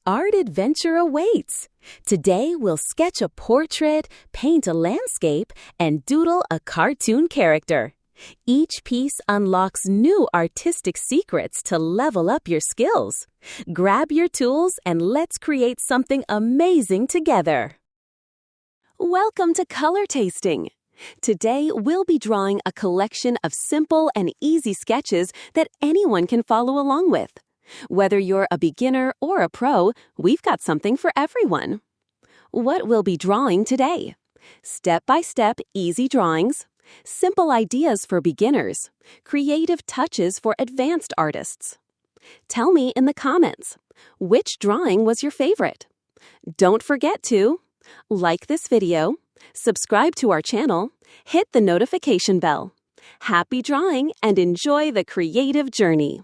art adventure awaits. Today, we'll sketch a portrait, paint a landscape, and doodle a cartoon character. Each piece unlocks new artistic secrets to level up your skills. Grab your tools and let's create something amazing together. Welcome to Color Tasting. Today, we'll be drawing a collection of simple and easy sketches that anyone can follow along with. Whether you're a beginner or a pro, we've got something for everyone. What we'll be drawing today? Step-by-step easy drawings, simple ideas for beginners, creative touches for advanced artists. Tell me in the comments, which drawing was your favorite? Don't forget to like this video, subscribe to our channel, hit the notification bell. Happy drawing and enjoy the creative journey!